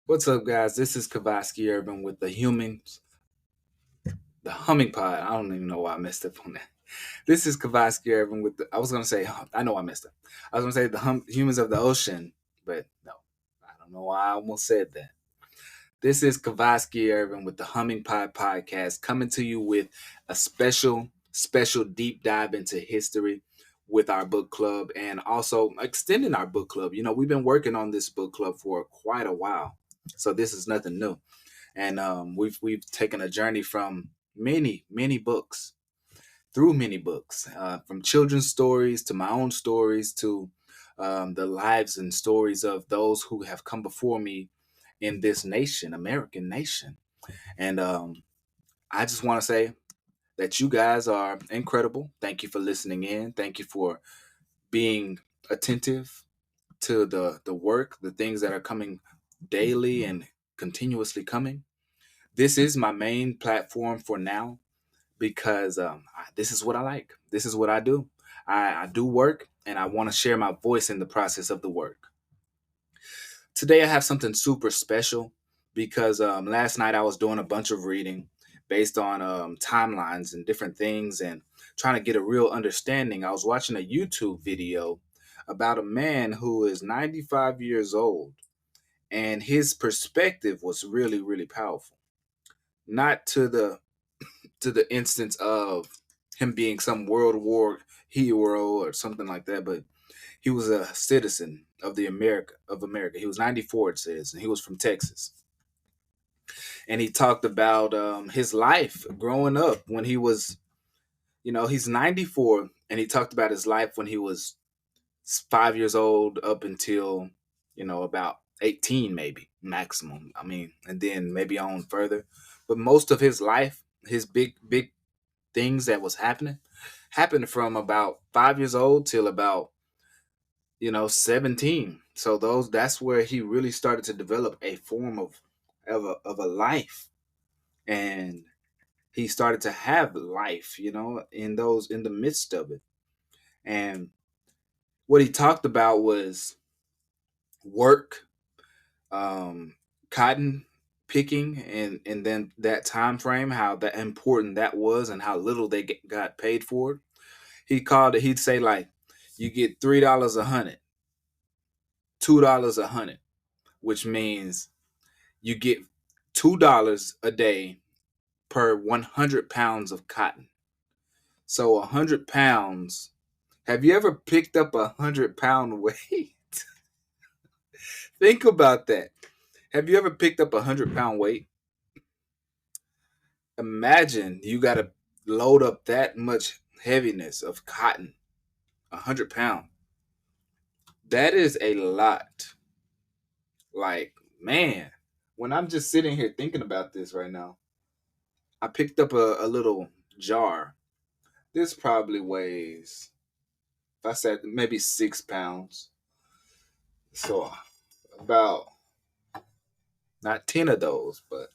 What's up, guys? This is Kavaski Urban with the humming pod. I don't even know why I messed up on that. This is Kavaski Urban with I was gonna say, I know I messed up. I was gonna say humans of the ocean, but no, I don't know why I almost said that. This is Kavaski Urban with the Humming Pod podcast, coming to you with a special deep dive into history with our book club, and also extending our book club. We've been working on this book club for quite a while, so this is nothing new. And we've taken a journey from many books, through many books, from children's stories to my own stories to the lives and stories of those who have come before me in this nation, American nation. And I just want to say that you guys are incredible. Thank you for listening in. Thank you for being attentive to the work, the things that are coming daily and continuously coming. This is my main platform for now because this is what I like. This is what I do. I do work and I want to share my voice in the process of the work. Today I have something super special because last night I was doing a bunch of reading based on timelines and different things and trying to get a real understanding. I was watching a YouTube video about a man who is 95 years old, and his perspective was really powerful. Not to the instance of him being some World War hero or something like that, but he was a citizen of America. He was 94, it says, and he was from Texas. And he talked about his life growing up when he was, he's 94, and he talked about his life when he was 5 years old up until, about 18, maybe maximum. I mean, and then maybe on further. But most of his life, his big things that was happened from about 5 years old till about 17. So that's where he really started to develop a form of a life, and he started to have life, in the midst of it. And what he talked about was work, um, cotton picking, and then that time frame, how that important that was, and how little they got paid for it. He'd say, like, you get $3 a hundred, $2 a hundred, which means you get $2 a day per 100 pounds of cotton. So 100 pounds. Have you ever picked up 100 pound weight? Think about that. Have you ever picked up 100 pound weight? Imagine you got to load up that much heaviness of cotton, 100 pound. That is a lot. Like, man, when I'm just sitting here thinking about this right now, I picked up a little jar. This probably weighs, if I said maybe 6 pounds. So about not 10 of those, but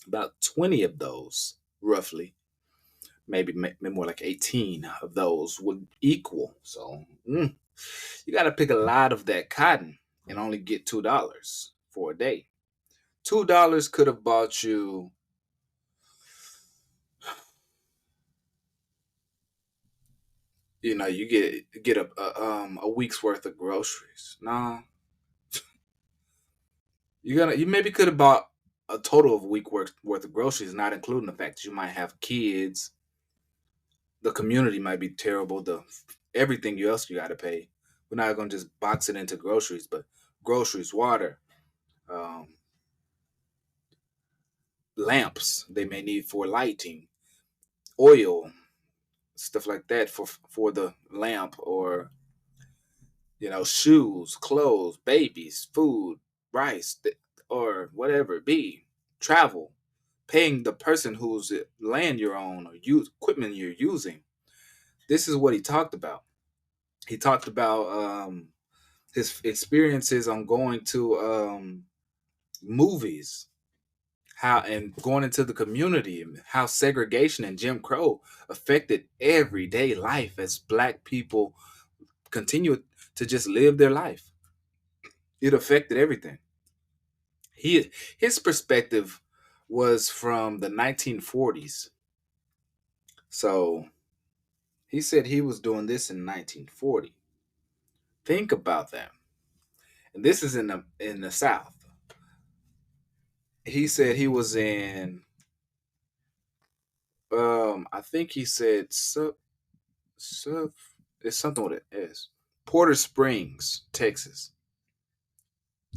about 20 of those, roughly. Maybe more like 18 of those would equal. So you got to pick a lot of that cotton and only get $2 for a day. $2 could have bought you, you get a week's worth of groceries. No, you maybe could have bought a total of a week worth of groceries, not including the fact that you might have kids. The community might be terrible. The everything else you got to pay. We're not gonna just box it into groceries, but groceries, water, um, lamps they may need for lighting, oil, stuff like that for the lamp, or shoes, clothes, babies, food, rice, or whatever it be, travel, paying the person whose land you're on or equipment you're using. This is what he talked about. He talked about his experiences on going to movies, how and going into the community, and how segregation and Jim Crow affected everyday life as Black people continue to just live their life. It affected everything. He his perspective was from the 1940s. So he said he was doing this in 1940. Think about that. And this is in the South. He said he was in I think he said sub it's something with an S. Porter Springs, Texas.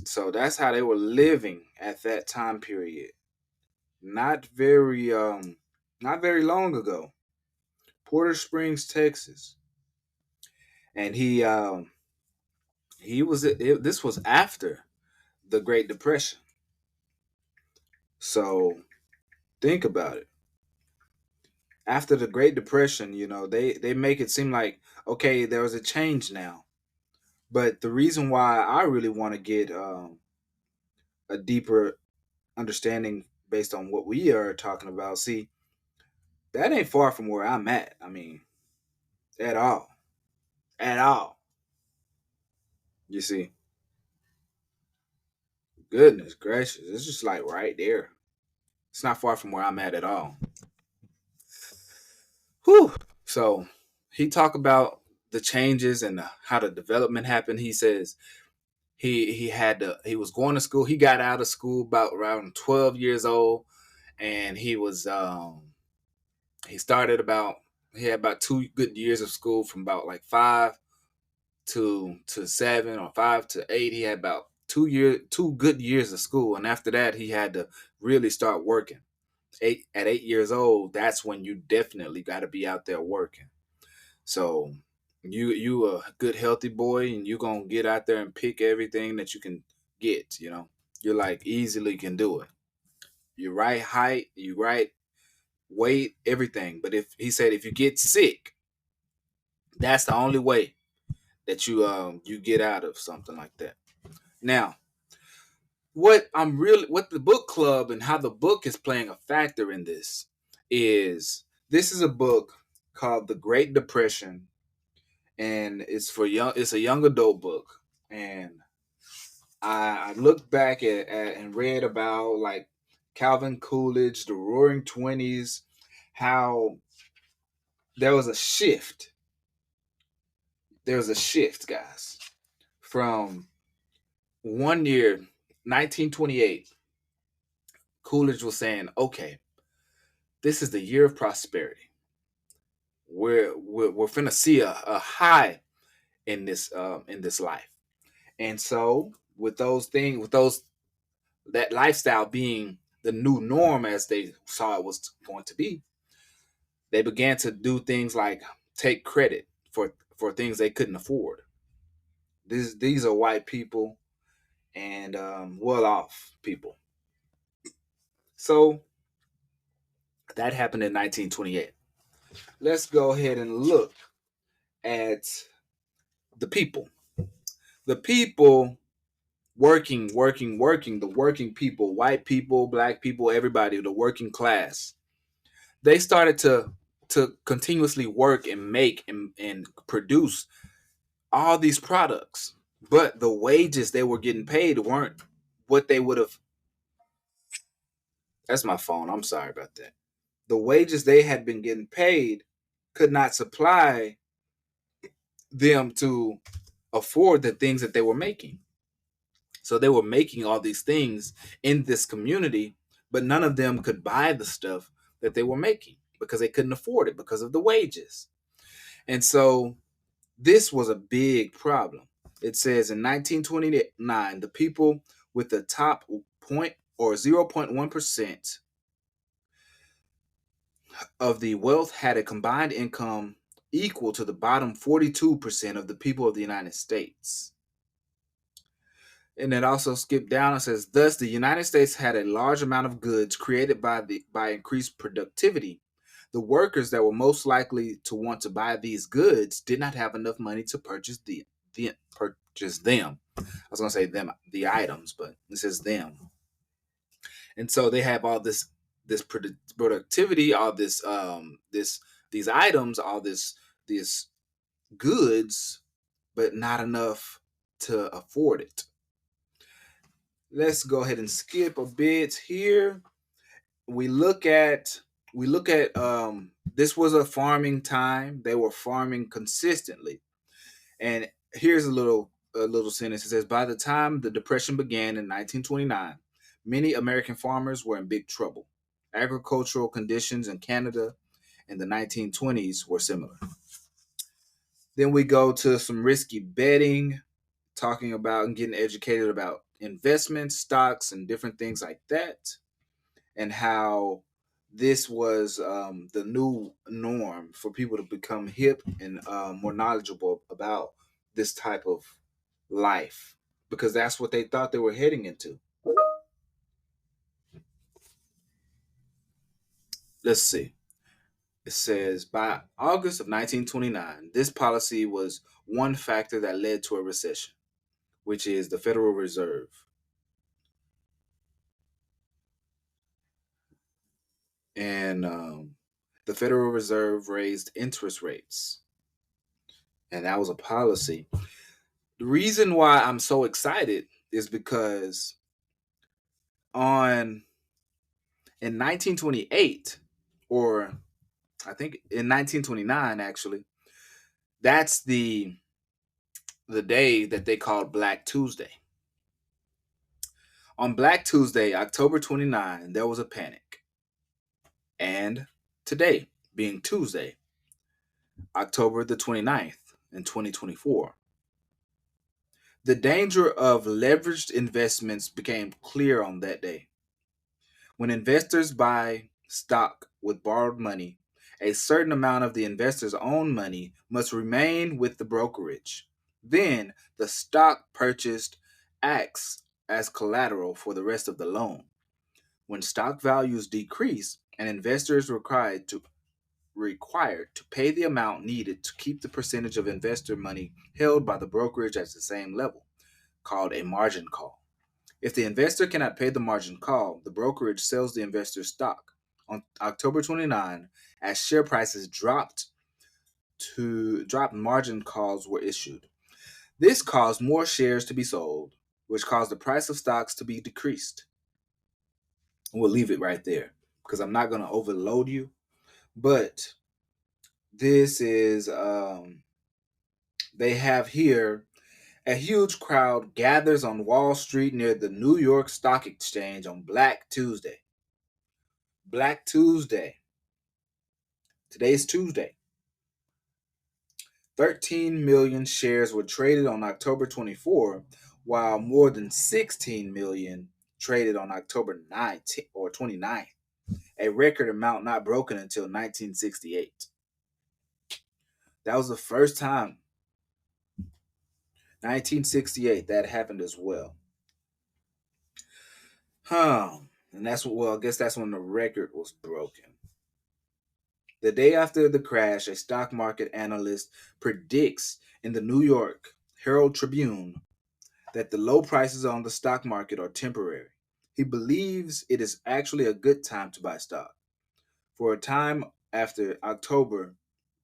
So that's how they were living at that time period. Not very not very long ago. Porter Springs, Texas. And this was after the Great Depression. So think about it. After the Great Depression, they make it seem like, okay, there was a change now. But the reason why I really want to get a deeper understanding based on what we are talking about, see, that ain't far from where I'm at. I mean, at all, at all. You see, goodness gracious, it's just like right there. It's not far from where I'm at all. Whew. So he talked about the changes and how the development happened. He says he was going to school. He got out of school about around 12 years old, and he started about he had about 2 good years of school from about like 5 to 7 or 5 to 8. He had about 2 good years of school, and after that he had to really start working. At 8 years old, that's when you definitely got to be out there working. So you a good healthy boy, and you gonna get out there and pick everything that you can get. You're like easily can do it. You right height, you right weight, everything. But if he said if you get sick, that's the only way that you get out of something like that. Now, what the book club and how the book is playing a factor in this is a book called The Great Depression, and it's a young adult book. And I looked back at and read about like Calvin Coolidge, the Roaring Twenties, how there was a shift. There was a shift, guys, from one year, 1928. Coolidge was saying, "Okay, this is the year of prosperity. We're finna see a high in this life." And so with those things, with those that lifestyle being the new norm as they saw it was going to be, they began to do things like take credit for things they couldn't afford. These are white people and well off people. So that happened in 1928. Let's go ahead and look at the people. The people working, the working people, white people, black people, everybody, the working class. They started to continuously work and make and produce all these products. But the wages they were getting paid weren't what they would have. That's my phone. I'm sorry about that. The wages they had been getting paid could not supply them to afford the things that they were making. So they were making all these things in this community, but none of them could buy the stuff that they were making because they couldn't afford it because of the wages. And so this was a big problem. It says in 1929, the people with the top point or 0.1% of the wealth had a combined income equal to the bottom 42% of the people of the United States. And it also skipped down and says, thus the United States had a large amount of goods created by increased productivity. The workers that were most likely to want to buy these goods did not have enough money to purchase purchase them. I was going to say them, the items, but it says them. And so they have all this productivity, all these items, all these goods, but not enough to afford it. Let's go ahead and skip a bit here. We look at this was a farming time. They were farming consistently. And here's a little sentence. It says, by the time the depression began in 1929, many American farmers were in big trouble. Agricultural conditions in Canada in the 1920s were similar. Then we go to some risky betting, talking about and getting educated about investments, stocks, and different things like that, and how this was the new norm for people to become hip and more knowledgeable about this type of life because that's what they thought they were heading into. Let's see. It says by August of 1929, this policy was one factor that led to a recession, which is the Federal Reserve. And the Federal Reserve raised interest rates, and that was a policy. The reason why I'm so excited is because on in 1928, or I think in 1929 actually, that's the day that they called Black Tuesday. On Black Tuesday, October 29, there was a panic. And today, being Tuesday, October the 29th in 2024, the danger of leveraged investments became clear on that day. When investors buy stock with borrowed money, a certain amount of the investor's own money must remain with the brokerage. Then the stock purchased acts as collateral for the rest of the loan. When stock values decrease, an investor is required to pay the amount needed to keep the percentage of investor money held by the brokerage at the same level, called a margin call. If the investor cannot pay the margin call, the brokerage sells the investor's stock. On October 29, as share prices dropped, margin calls were issued. This caused more shares to be sold, which caused the price of stocks to be decreased. We'll leave it right there because I'm not going to overload you. But this is they have here a huge crowd gathers on Wall Street near the New York Stock Exchange on Black Tuesday. Black Tuesday. Today's Tuesday. 13 million shares were traded on October 24, while more than 16 million traded on October 19th or 29th, a record amount not broken until 1968. That was the first time, 1968, that happened as well. Huh. And that's what, well, I guess that's when the record was broken. The day after the crash, a stock market analyst predicts in the New York Herald Tribune that the low prices on the stock market are temporary. He believes it is actually a good time to buy stock. For a time after October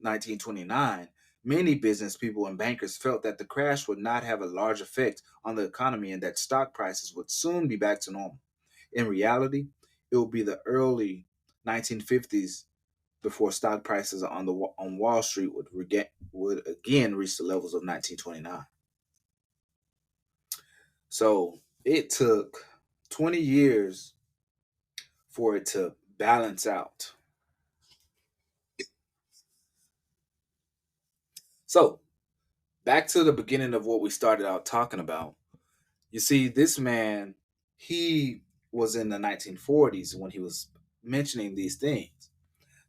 1929, many business people and bankers felt that the crash would not have a large effect on the economy and that stock prices would soon be back to normal. In reality, it will be the early 1950s before stock prices on Wall Street would again reach the levels of 1929. So it took 20 years for it to balance out. So back to the beginning of what we started out talking about. You see, this man, he was in the 1940s when he was mentioning these things.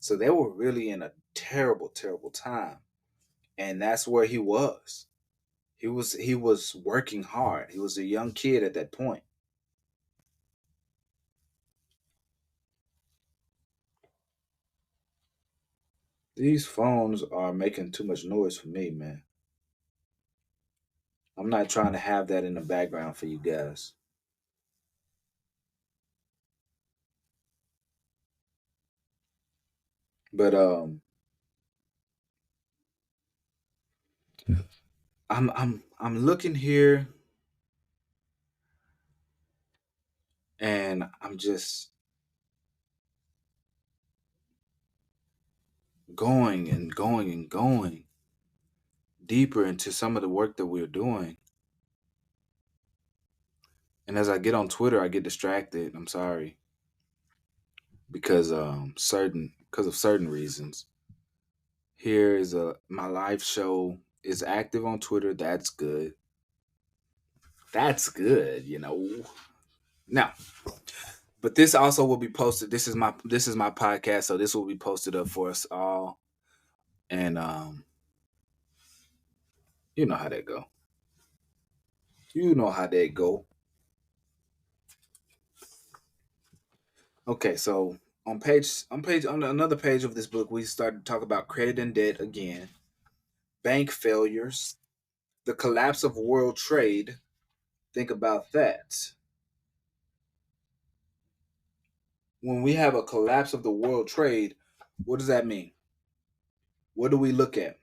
So they were really in a terrible, terrible time. And that's where he was. He was working hard. He was a young kid at that point. These phones are making too much noise for me, man. I'm not trying to have that in the background for you guys. But I'm looking here And I'm just going and going and going deeper into some of the work that we're doing. And as I get on Twitter, I get distracted. I'm sorry, because of certain reasons. Here is my live show is active on Twitter. That's good. That's good, Now, but this also will be posted. This is my podcast, so this will be posted up for us all. And you know how that go. You know how that go. Okay, so on another page of this book, we started to talk about credit and debt again, bank failures, the collapse of world trade. Think about that. When we have a collapse of the world trade, what does that mean? What do we look at?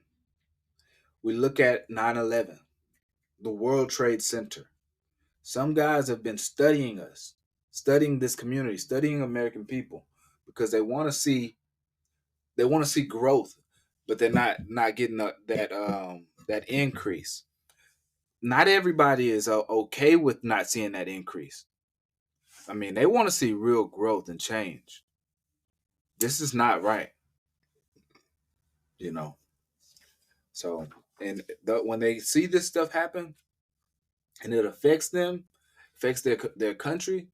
We look at 9/11, the World Trade Center. Some guys have been studying us, studying this community, studying American people, because they want to see growth, but they're not getting that increase. Not everybody is okay with not seeing that increase. I mean, they want to see real growth and change. This is not right, you know. So, and when they see this stuff happen and it affects them, affects their country,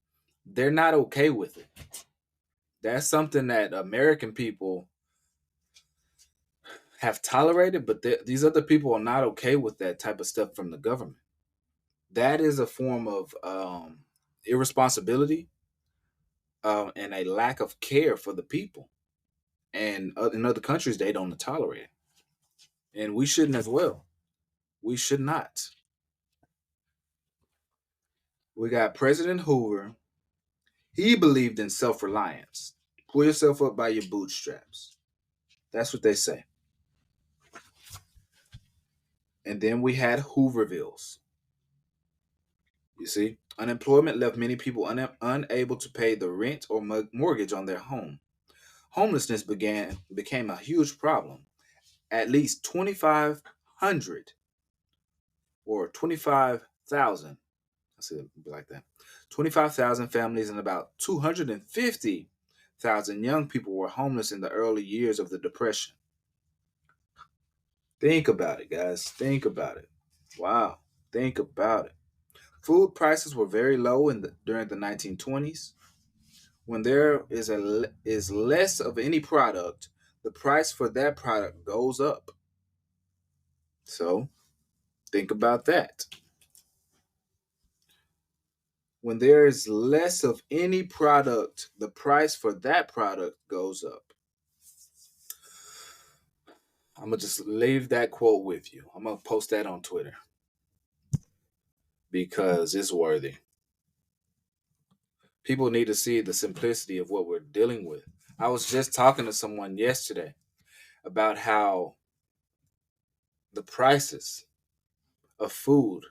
they're not okay with it. That's something that American people have tolerated, but these other people are not okay with that type of stuff from the government. That is a form of irresponsibility and a lack of care for the people. And in other countries, they don't tolerate it, and we shouldn't as well. We should not. We got President Hoover. He believed in self-reliance. Pull yourself up by your bootstraps. That's what they say. And then we had Hoovervilles. You see, unemployment left many people unable to pay the rent or mortgage on their home. Homelessness became a huge problem. At least 2,500 or 25,000. I see it like that. 25,000 families and about 250,000 young people were homeless in the early years of the Depression. Think about it, guys. Think about it. Wow. Think about it. Food prices were very low during the 1920s. When there is less of any product, the price for that product goes up. So think about that. When there is less of any product, the price for that product goes up. I'm going to just leave that quote with you. I'm going to post that on Twitter because it's worthy. People need to see the simplicity of what we're dealing with. I was just talking to someone yesterday about how the prices of food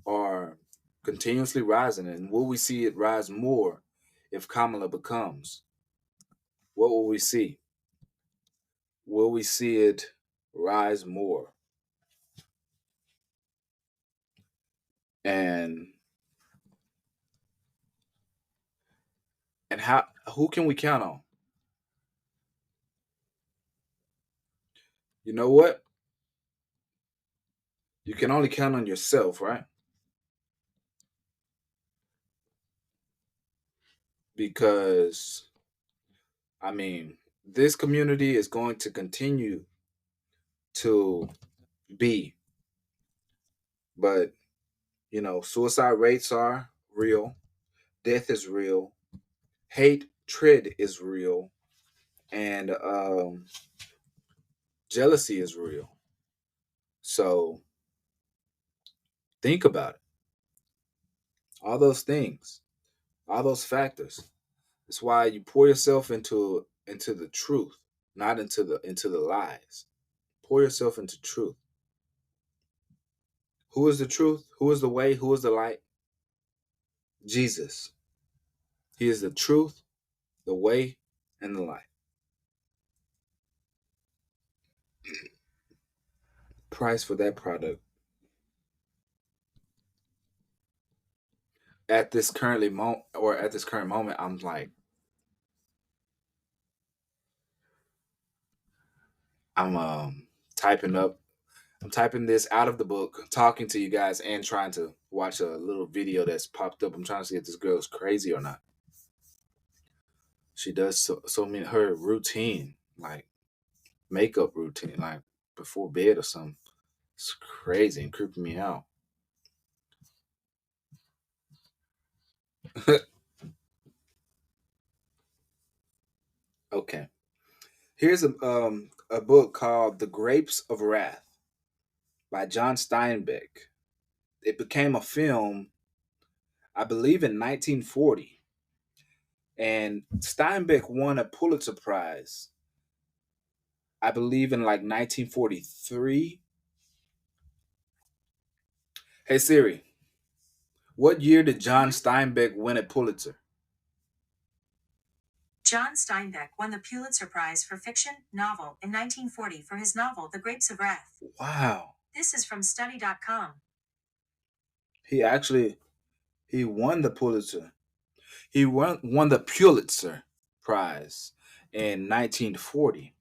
are continuously rising, and will we see it rise more if Kamala becomes? What will we see? Will we see it rise more? And how who can we count on? You know what? You can only count on yourself, right? Because I mean, this community is going to continue to be, but suicide rates are real, death is real, hatred is real, and jealousy is real. So think about it. All those things, all those factors. That's why you pour yourself into the truth, not into the lies. Pour yourself into truth. Who is the truth? Who is the way? Who is the light? Jesus. He is the truth, the way, and the life. Price for that product at this current moment, I'm like, I'm typing up. I'm typing this out of the book, talking to you guys, and trying to watch a little video that's popped up. I'm trying to see if this girl is crazy or not. She does so many her routine, like makeup routine, like before bed or something. It's crazy and creeping me out. Okay, here's a book called The Grapes of Wrath by John Steinbeck. It became a film, I believe, in 1940, and Steinbeck won a Pulitzer Prize, I believe, in like 1943. Hey Siri, what year did John Steinbeck win a Pulitzer? John Steinbeck won the Pulitzer Prize for Fiction Novel in 1940 for his novel The Grapes of Wrath. Wow. This is from study.com. He won the Pulitzer. He won the Pulitzer Prize in 1940.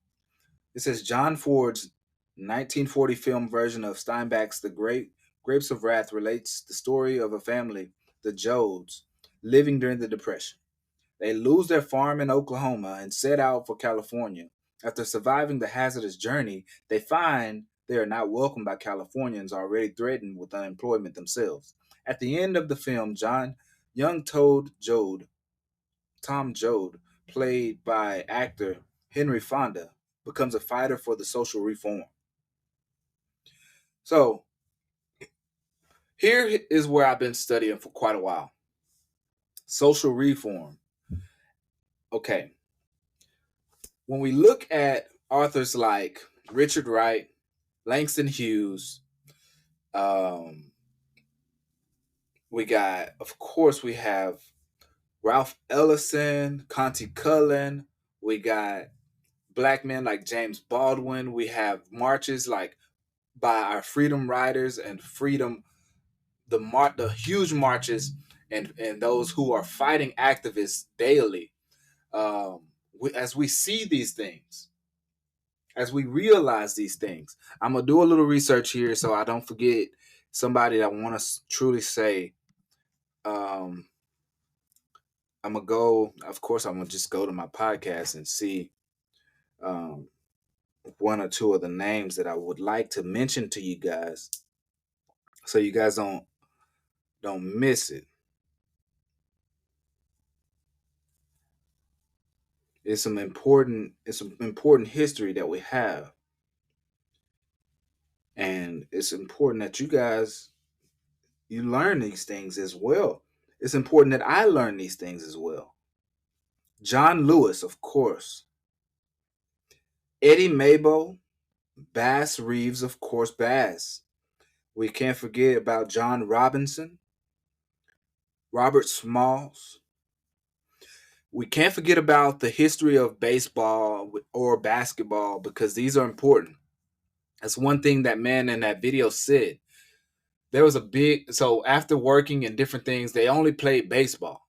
It says John Ford's 1940 film version of Steinbeck's The Great Grapes of Wrath relates the story of a family, the Jodes, living during the Depression. They lose their farm in Oklahoma and set out for California. After surviving the hazardous journey, they find they are not welcomed by Californians already threatened with unemployment themselves. At the end of the film, young Tom Joad, played by actor Henry Fonda, becomes a fighter for the social reform. So here is where I've been studying for quite a while. Social reform. Okay. When we look at authors like Richard Wright, Langston Hughes, um, we have Ralph Ellison, Conti Cullen. We got black men like James Baldwin. We have marches like by our freedom riders and the huge marches and those who are fighting activists daily. As we see these things, as we realize these things, I'm gonna do a little research here so I don't forget somebody that I want to truly say. Um, I'm gonna go. Of course, I'm gonna just go to my podcast and see um, one or two of the names that I would like to mention to you guys, so you guys don't miss it. It's some important history that we have, and it's important that you learn these things as well. It's important that I learn these things as well. John Lewis, of course. Eddie Mabo, Bass Reeves, of course, Bass. We can't forget about John Robinson, Robert Smalls. We can't forget about the history of baseball or basketball because these are important. That's one thing that man in that video said. There was so after working in different things, they only played baseball.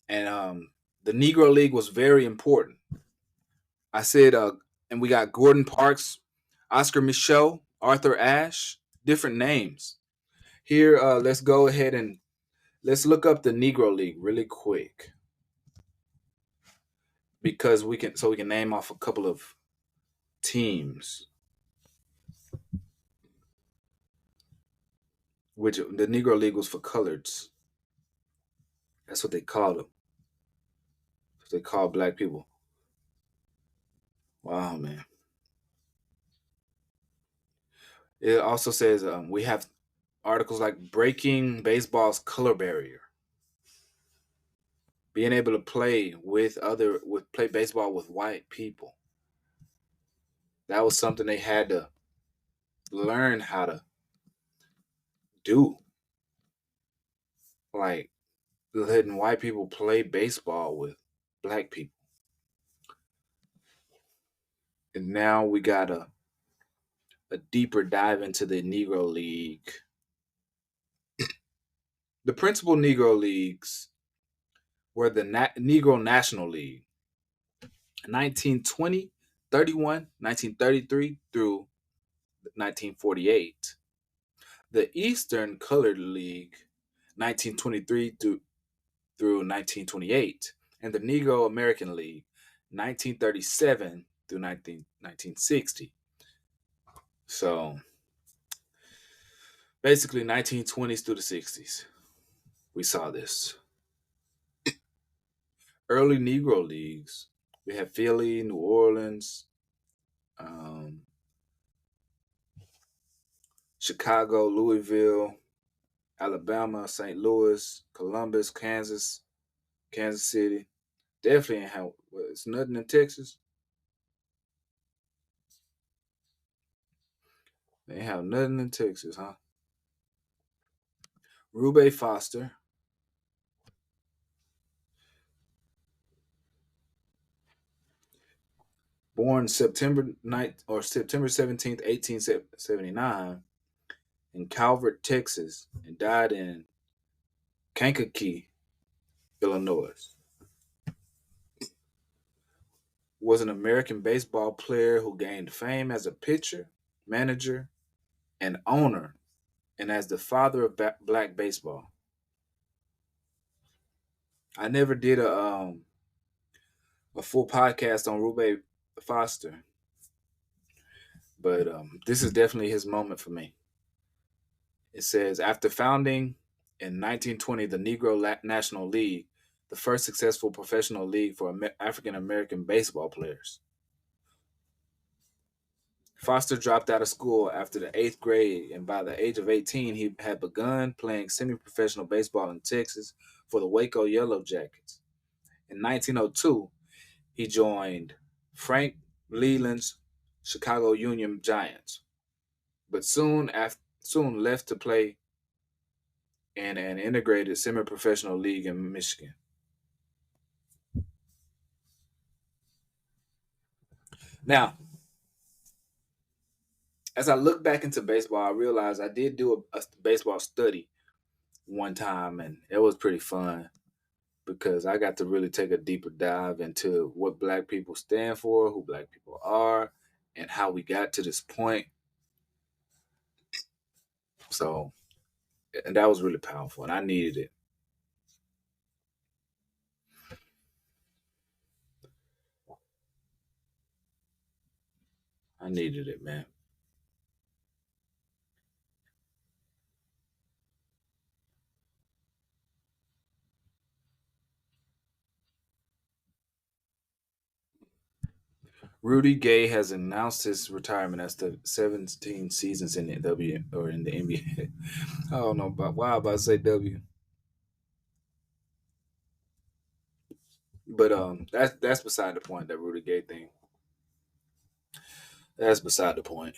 And the Negro League was very important. I said, and we got Gordon Parks, Oscar Micheaux, Arthur Ashe, different names. Here, let's go ahead and let's look up the Negro League really quick because we can name off a couple of teams, which the Negro League was for coloreds. That's what they called them. They call black people. Wow, man. It also says we have articles like breaking baseball's color barrier, being able to play baseball with white people. That was something they had to learn how to do. Like letting white people play baseball with black people. And now we got a deeper dive into the Negro League. The principal Negro leagues were the Negro National League, 1920, 31, 1933 through 1948. The Eastern Colored League, 1923 through 1928. And the Negro American League, 1937 through 1960. So basically 1920s through the 60s. We saw this. Early Negro leagues. We had Philly, New Orleans, um, Chicago, Louisville, Alabama, St. Louis, Columbus, Kansas City. Definitely ain't have it's nothing in Texas. They ain't have nothing in Texas, huh? Rube Foster, born September 9th or September 17th, 1879, in Calvert, Texas, and died in Kankakee, Illinois. Was an American baseball player who gained fame as a pitcher, manager, and owner, and as the father of black baseball. I never did a full podcast on Rube Foster, but this is definitely his moment for me. It says after founding in 1920 the Negro National League, the first successful professional league for African American baseball players. Foster dropped out of school after the eighth grade, and by the age of 18, he had begun playing semi professional baseball in Texas for the Waco Yellow Jackets. In 1902, he joined Frank Leland's Chicago Union Giants, but soon left to play in an integrated semi professional league in Michigan. Now, as I look back into baseball, I realized I did do a baseball study one time, and it was pretty fun because I got to really take a deeper dive into what black people stand for, who black people are, and how we got to this point. So, and that was really powerful, and I needed it. I needed it, man. Rudy Gay has announced his retirement after 17 seasons in the W or in the NBA. I don't know about why I'm about to say W, but that's beside the point. That Rudy Gay thing. That's beside the point.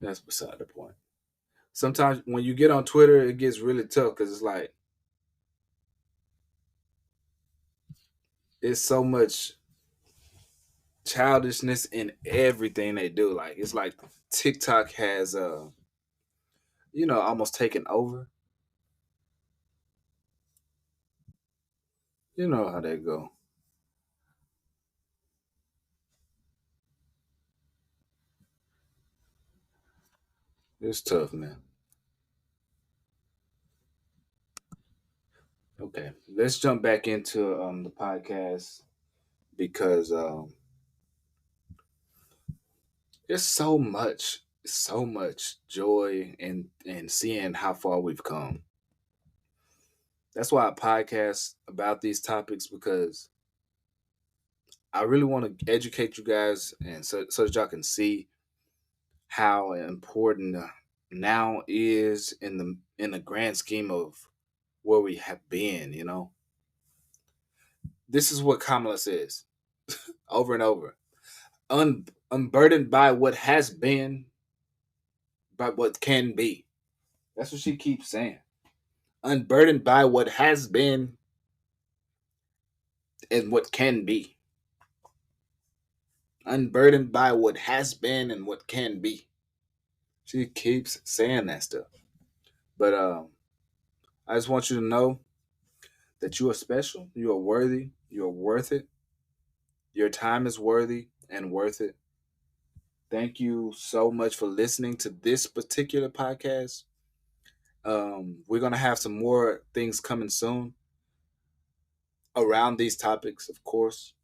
That's beside the point. Sometimes when you get on Twitter, it gets really tough because it's like it's so much childishness in everything they do. Like it's like TikTok has almost taken over. You know how they go. It's tough, man. Okay, let's jump back into the podcast because there's so much joy in seeing how far we've come. That's why I podcast about these topics because I really want to educate you guys and so that y'all can see how important now is in the grand scheme of where we have been. This is what Kamala says over and over. Unburdened by what has been, by what can be. That's what she keeps saying. Unburdened by what has been and what can be. Unburdened by what has been and what can be. She keeps saying that stuff. But I just want you to know that you are special, you are worthy, you are worth it. Your time is worthy and worth it. Thank you so much for listening to this particular podcast. We're gonna have some more things coming soon around these topics, of course.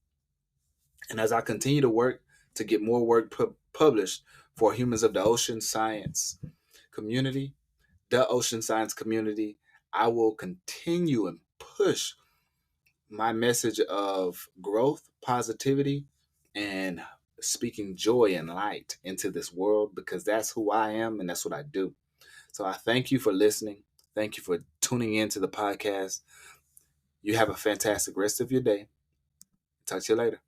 And as I continue to work to get more work published for humans of the ocean science community, the ocean science community, I will continue and push my message of growth, positivity, and speaking joy and light into this world because that's who I am and that's what I do. So I thank you for listening. Thank you for tuning in to the podcast. You have a fantastic rest of your day. Talk to you later.